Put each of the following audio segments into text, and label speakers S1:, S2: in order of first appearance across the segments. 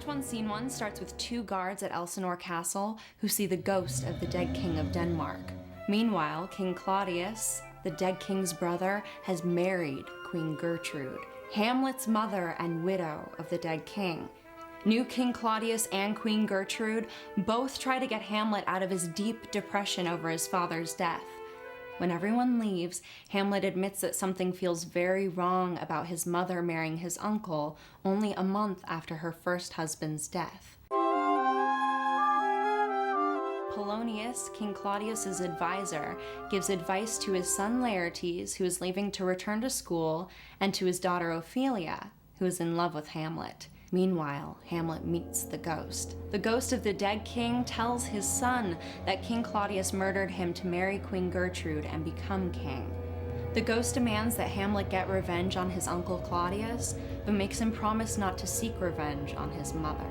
S1: Act 1, Scene 1 starts with two guards at Elsinore Castle who see the ghost of the dead king of Denmark. Meanwhile, King Claudius, the dead king's brother, has married Queen Gertrude, Hamlet's mother and widow of the dead king. New King Claudius and Queen Gertrude both try to get Hamlet out of his deep depression over his father's death. When everyone leaves, Hamlet admits that something feels very wrong about his mother marrying his uncle only a month after her first husband's death. Polonius, King Claudius's advisor, gives advice to his son Laertes, who is leaving to return to school, and to his daughter Ophelia, who is in love with Hamlet. Meanwhile, Hamlet meets the ghost. The ghost of the dead king tells his son that King Claudius murdered him to marry Queen Gertrude and become king. The ghost demands that Hamlet get revenge on his uncle Claudius, but makes him promise not to seek revenge on his mother.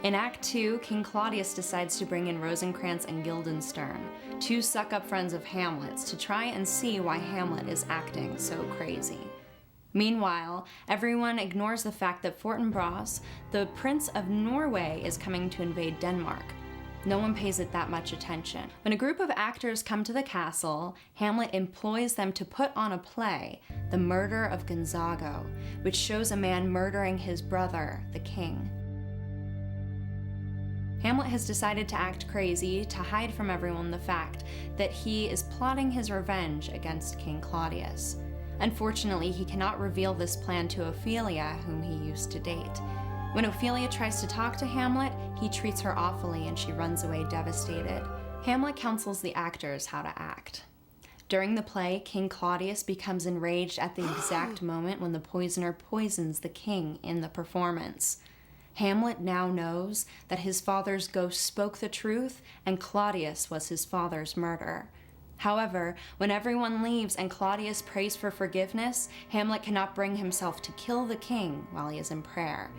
S1: In Act 2, King Claudius decides to bring in Rosencrantz and Guildenstern, two suck-up friends of Hamlet's, to try and see why Hamlet is acting so crazy. Meanwhile, everyone ignores the fact that Fortinbras, the Prince of Norway, is coming to invade Denmark. No one pays it that much attention. When a group of actors come to the castle, Hamlet employs them to put on a play, The Murder of Gonzago, which shows a man murdering his brother, the king. Hamlet has decided to act crazy to hide from everyone the fact that he is plotting his revenge against King Claudius. Unfortunately, he cannot reveal this plan to Ophelia, whom he used to date. When Ophelia tries to talk to Hamlet, he treats her awfully and she runs away devastated. Hamlet counsels the actors how to act. During the play, King Claudius becomes enraged at the exact moment when the poisoner poisons the king in the performance. Hamlet now knows that his father's ghost spoke the truth and Claudius was his father's murderer. However, when everyone leaves and Claudius prays for forgiveness, Hamlet cannot bring himself to kill the king while he is in prayer.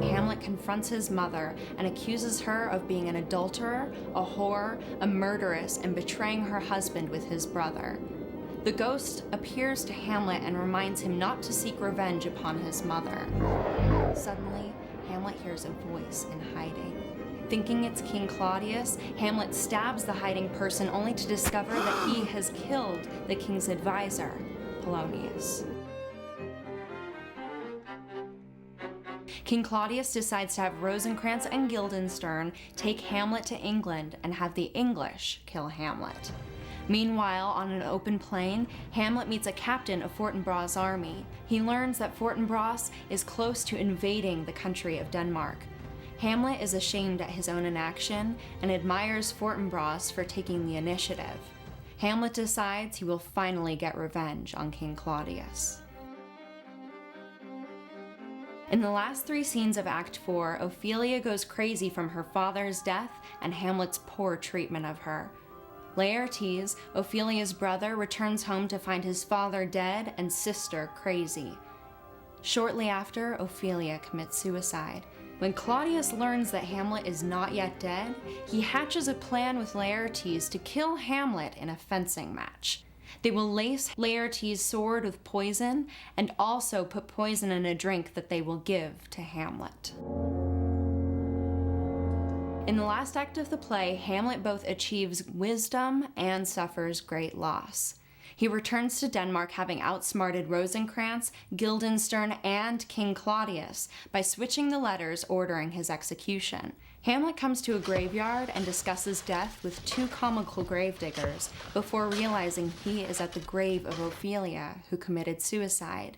S1: Hamlet confronts his mother and accuses her of being an adulterer, a whore, a murderess, and betraying her husband with his brother. The ghost appears to Hamlet and reminds him not to seek revenge upon his mother. Suddenly, Hamlet hears a voice in hiding. Thinking it's King Claudius, Hamlet stabs the hiding person only to discover that he has killed the king's advisor, Polonius. King Claudius decides to have Rosencrantz and Guildenstern take Hamlet to England and have the English kill Hamlet. Meanwhile, on an open plain, Hamlet meets a captain of Fortinbras' army. He learns that Fortinbras is close to invading the country of Denmark. Hamlet is ashamed at his own inaction and admires Fortinbras for taking the initiative. Hamlet decides he will finally get revenge on King Claudius. In the last three scenes of Act 4, Ophelia goes crazy from her father's death and Hamlet's poor treatment of her. Laertes, Ophelia's brother, returns home to find his father dead and sister crazy. Shortly after, Ophelia commits suicide. When Claudius learns that Hamlet is not yet dead, he hatches a plan with Laertes to kill Hamlet in a fencing match. They will lace Laertes' sword with poison and also put poison in a drink that they will give to Hamlet. In the last act of the play, Hamlet both achieves wisdom and suffers great loss. He returns to Denmark having outsmarted Rosencrantz, Guildenstern, and King Claudius by switching the letters ordering his execution. Hamlet comes to a graveyard and discusses death with two comical gravediggers before realizing he is at the grave of Ophelia, who committed suicide.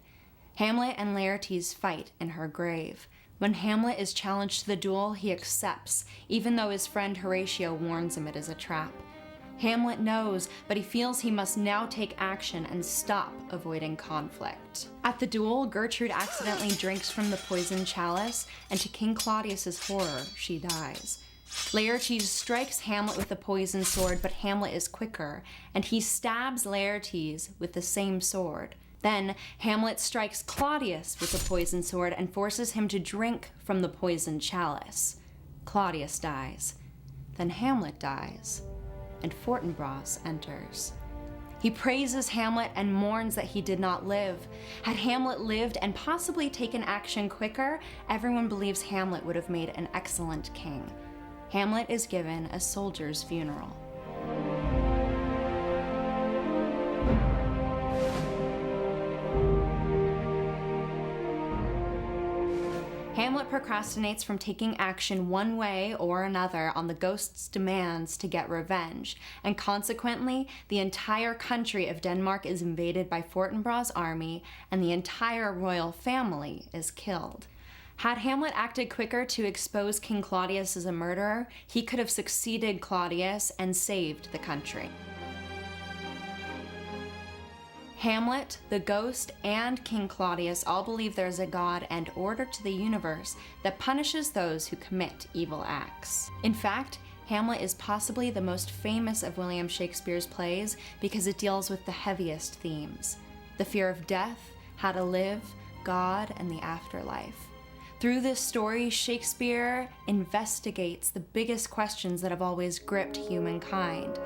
S1: Hamlet and Laertes fight in her grave. When Hamlet is challenged to the duel, he accepts, even though his friend Horatio warns him it is a trap. Hamlet knows, but he feels he must now take action and stop avoiding conflict. At the duel, Gertrude accidentally drinks from the poisoned chalice, and to King Claudius's horror, she dies. Laertes strikes Hamlet with the poisoned sword, but Hamlet is quicker, and he stabs Laertes with the same sword. Then, Hamlet strikes Claudius with the poisoned sword and forces him to drink from the poisoned chalice. Claudius dies. Then Hamlet dies, and Fortinbras enters. He praises Hamlet and mourns that he did not live. Had Hamlet lived and possibly taken action quicker, everyone believes Hamlet would have made an excellent king. Hamlet is given a soldier's funeral. Hamlet procrastinates from taking action one way or another on the ghost's demands to get revenge, and consequently, the entire country of Denmark is invaded by Fortinbras's army, and the entire royal family is killed. Had Hamlet acted quicker to expose King Claudius as a murderer, he could have succeeded Claudius and saved the country. Hamlet, the ghost, and King Claudius all believe there is a god and order to the universe that punishes those who commit evil acts. In fact, Hamlet is possibly the most famous of William Shakespeare's plays because it deals with the heaviest themes: the fear of death, how to live, God, and the afterlife. Through this story, Shakespeare investigates the biggest questions that have always gripped humankind.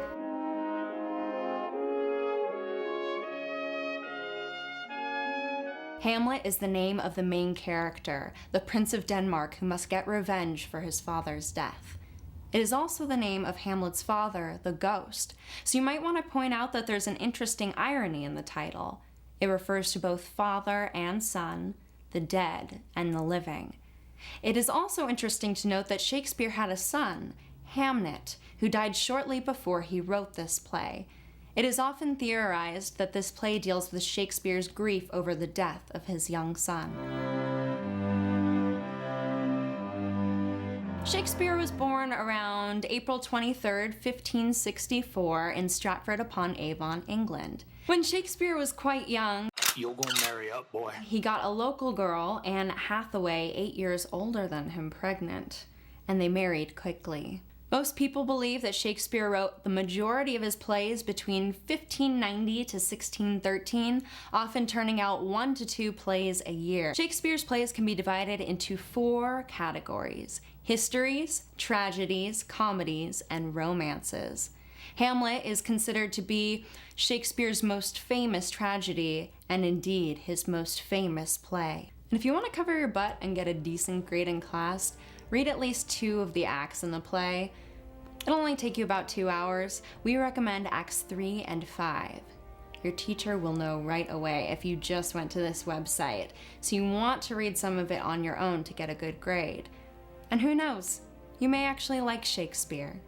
S1: Hamlet is the name of the main character, the Prince of Denmark who must get revenge for his father's death. It is also the name of Hamlet's father, the ghost, so you might want to point out that there's an interesting irony in the title. It refers to both father and son, the dead and the living. It is also interesting to note that Shakespeare had a son, Hamlet, who died shortly before he wrote this play. It is often theorized that this play deals with Shakespeare's grief over the death of his young son. Shakespeare was born around April 23rd, 1564 in Stratford-upon-Avon, England. When Shakespeare was quite young,
S2: "You're gonna marry up, boy,"
S1: he got a local girl, Anne Hathaway, 8 years older than him, pregnant, and they married quickly. Most people believe that Shakespeare wrote the majority of his plays between 1590 to 1613, often turning out 1 to 2 plays a year. Shakespeare's plays can be divided into 4 categories: histories, tragedies, comedies, and romances. Hamlet is considered to be Shakespeare's most famous tragedy, and indeed his most famous play. And if you want to cover your butt and get a decent grade in class, read at least 2 of the acts in the play. It'll only take you about 2 hours. We recommend acts 3 and 5. Your teacher will know right away if you just went to this website, so you want to read some of it on your own to get a good grade. And who knows, you may actually like Shakespeare.